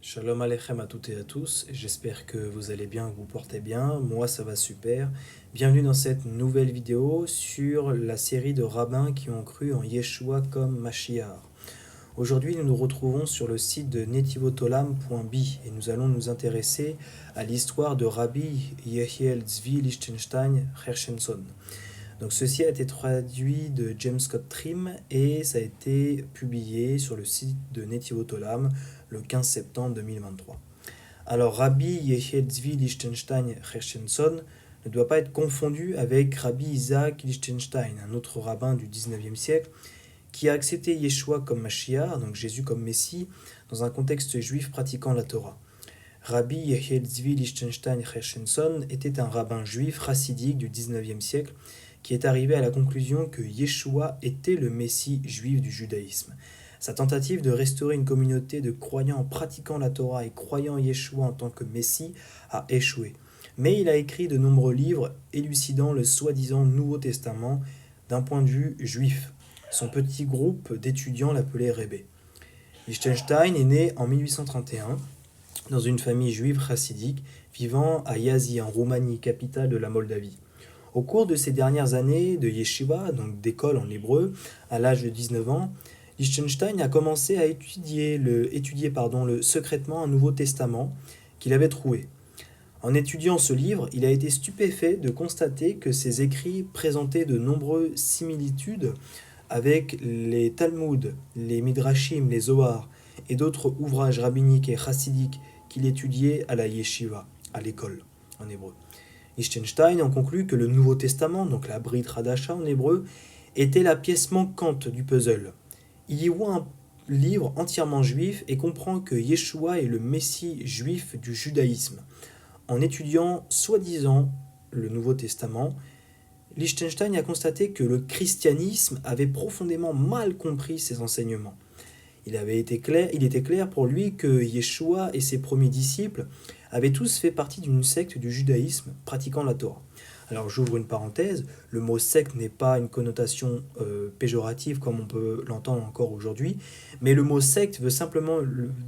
Shalom Aleichem à toutes et à tous, j'espère que vous allez bien, que vous portez bien, moi ça va super. Bienvenue dans cette nouvelle vidéo sur la série de rabbins qui ont cru en Yeshua comme Mashiach. Aujourd'hui nous nous retrouvons sur le site de netivotolam.bi et nous allons nous intéresser à l'histoire de Rabbi Yehiel Zvi Lichtenstein Hershenson. Donc ceci a été traduit de James Scott Trim et ça a été publié sur le site de Netivotolam le 15 septembre 2023. Alors Rabbi Yehiel Zvi Lichtenstein Hershenson ne doit pas être confondu avec Rabbi Isaac Lichtenstein, un autre rabbin du 19e siècle qui a accepté Yeshua comme Mashiach, donc Jésus comme Messie, dans un contexte juif pratiquant la Torah. Rabbi Yehiel Zvi Lichtenstein Hershenson était un rabbin juif chassidique du 19e siècle qui est arrivé à la conclusion que Yeshua était le Messie juif du judaïsme. Sa tentative de restaurer une communauté de croyants pratiquant la Torah et croyant Yeshua en tant que Messie a échoué. Mais il a écrit de nombreux livres élucidant le soi-disant Nouveau Testament d'un point de vue juif. Son petit groupe d'étudiants l'appelait Rebbe. Lichtenstein est né en 1831 dans une famille juive chassidique vivant à Iași en Roumanie, capitale de la Moldavie. Au cours de ces dernières années de yeshiva, donc d'école en hébreu, à l'âge de 19 ans, Lichtenstein a commencé à étudier secrètement un Nouveau Testament qu'il avait trouvé. En étudiant ce livre, il a été stupéfait de constater que ses écrits présentaient de nombreuses similitudes avec les Talmuds, les Midrashim, les Zohar et d'autres ouvrages rabbiniques et chassidiques qu'il étudiait à la yeshiva, à l'école en hébreu. Lichtenstein en conclut que le Nouveau Testament, donc la Brit Hadasha en hébreu, était la pièce manquante du puzzle. Il y voit un livre entièrement juif et comprend que Yeshua est le Messie juif du judaïsme. En étudiant soi-disant le Nouveau Testament, Lichtenstein a constaté que le christianisme avait profondément mal compris ses enseignements. Il était clair pour lui que Yeshua et ses premiers disciples avaient tous fait partie d'une secte du judaïsme pratiquant la Torah. Alors j'ouvre une parenthèse, le mot secte n'est pas une connotation péjorative comme on peut l'entendre encore aujourd'hui, mais le mot secte veut simplement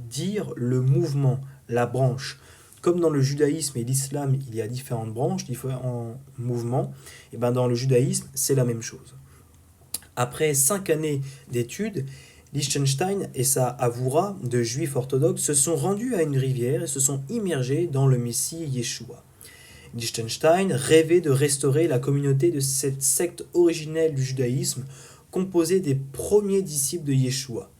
dire le mouvement, la branche. Comme dans le judaïsme et l'islam, il y a différentes branches, différents mouvements, et bien dans le judaïsme, c'est la même chose. Après 5 années d'études, Lichtenstein et sa Avura de juifs orthodoxes se sont rendus à une rivière et se sont immergés dans le Messie Yeshua. Lichtenstein rêvait de restaurer la communauté de cette secte originelle du judaïsme composée des premiers disciples de Yeshua.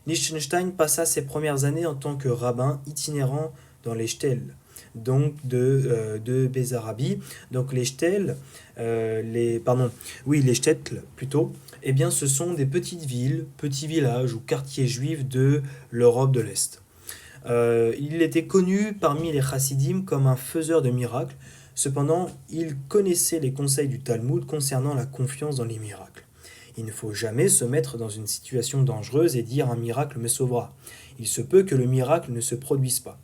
Lichtenstein passa ses premières années en tant que rabbin itinérant dans les shtels, donc de Bézarabie. Donc les shtels, les shtetl plutôt, eh bien ce sont des petites villes, petits villages ou quartiers juifs de l'Europe de l'Est. Il était connu parmi les chassidim comme un faiseur de miracles, cependant il connaissait les conseils du Talmud concernant la confiance dans les miracles. Il ne faut jamais se mettre dans une situation dangereuse et dire un miracle me sauvera. Il se peut que le miracle ne se produise pas.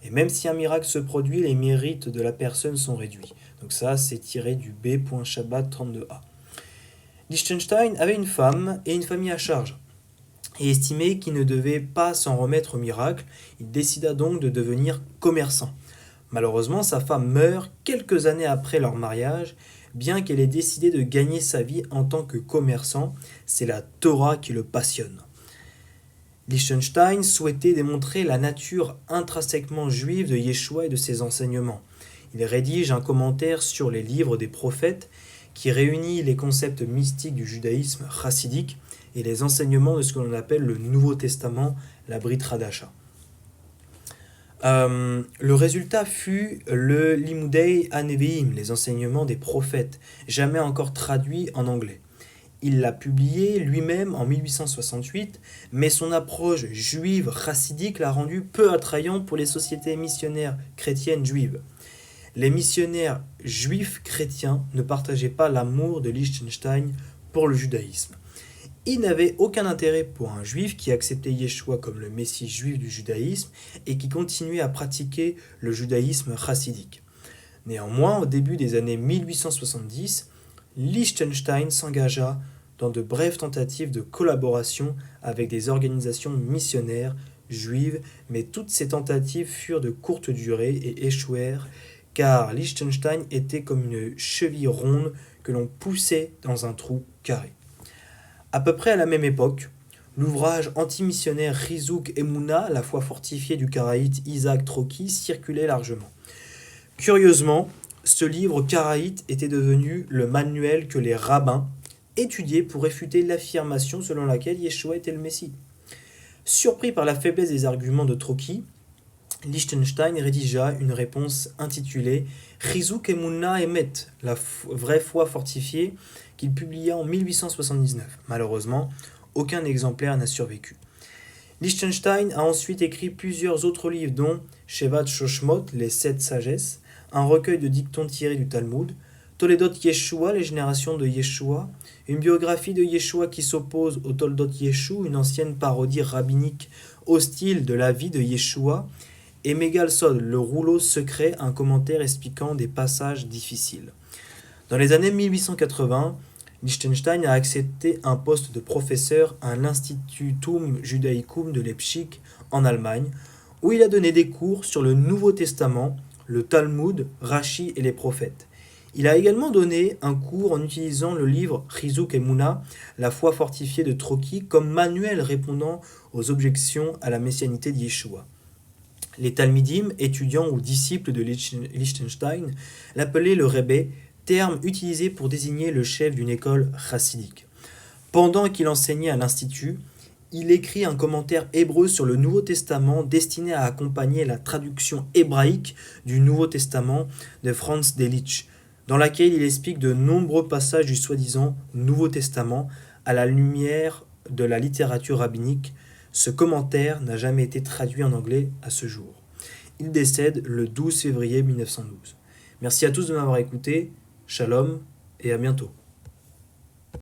Et même si un miracle se produit, les mérites de la personne sont réduits. Donc ça, c'est tiré du B.Shabbat 32a. Lichtenstein avait une femme et une famille à charge. Et estimait qu'il ne devait pas s'en remettre au miracle, il décida donc de devenir commerçant. Malheureusement, sa femme meurt quelques années après leur mariage, bien qu'elle ait décidé de gagner sa vie en tant que commerçant, c'est la Torah qui le passionne. Lichtenstein souhaitait démontrer la nature intrinsèquement juive de Yeshua et de ses enseignements. Il rédige un commentaire sur les livres des prophètes qui réunit les concepts mystiques du judaïsme chassidique et les enseignements de ce que l'on appelle le Nouveau Testament, la Brit Hadasha. Le résultat fut le Limudei Haneviim, les enseignements des prophètes, jamais encore traduit en anglais. Il l'a publié lui-même en 1868, mais son approche juive chassidique l'a rendu peu attrayant pour les sociétés missionnaires chrétiennes juives. Les missionnaires juifs chrétiens ne partageaient pas l'amour de Lichtenstein pour le judaïsme. Il n'avait aucun intérêt pour un juif qui acceptait Yeshua comme le messie juif du judaïsme et qui continuait à pratiquer le judaïsme chassidique. Néanmoins, au début des années 1870, Lichtenstein s'engagea dans de brèves tentatives de collaboration avec des organisations missionnaires juive, mais toutes ces tentatives furent de courte durée et échouèrent, car Liechtenstein était comme une cheville ronde que l'on poussait dans un trou carré. À peu près à la même époque, l'ouvrage antimissionnaire Rizouk Emouna, la foi fortifiée du karaïte Isaac Troki, circulait largement. Curieusement, ce livre karaïte était devenu le manuel que les rabbins étudiaient pour réfuter l'affirmation selon laquelle Yeshua était le Messie. Surpris par la faiblesse des arguments de Troki, Liechtenstein rédigea une réponse intitulée Rizouk Emouna Emet, la vraie foi fortifiée, qu'il publia en 1879. Malheureusement, aucun exemplaire n'a survécu. Liechtenstein a ensuite écrit plusieurs autres livres, dont Shevat Shoshmot, les 7 sagesses, un recueil de dictons tirés du Talmud, Toledot Yeshua, les générations de Yeshua, une biographie de Yeshua qui s'oppose au Toldot Yeshu, une ancienne parodie rabbinique hostile de la vie de Yeshua, et Megal Sod, le rouleau secret, un commentaire expliquant des passages difficiles. Dans les années 1880, Liechtenstein a accepté un poste de professeur à l'Institutum Judaicum de Leipzig, en Allemagne, où il a donné des cours sur le Nouveau Testament, le Talmud, Rashi et les prophètes. Il a également donné un cours en utilisant le livre Rizouk Emouna, la foi fortifiée de Troki, comme manuel répondant aux objections à la messianité de Yeshua. Les Talmidim, étudiants ou disciples de Liechtenstein, l'appelaient le Rebbe, terme utilisé pour désigner le chef d'une école chassidique. Pendant qu'il enseignait à l'Institut, il écrit un commentaire hébreu sur le Nouveau Testament destiné à accompagner la traduction hébraïque du Nouveau Testament de Franz Delitzsch, dans laquelle il explique de nombreux passages du soi-disant Nouveau Testament à la lumière de la littérature rabbinique. Ce commentaire n'a jamais été traduit en anglais à ce jour. Il décède le 12 février 1912. Merci à tous de m'avoir écouté. Shalom et à bientôt.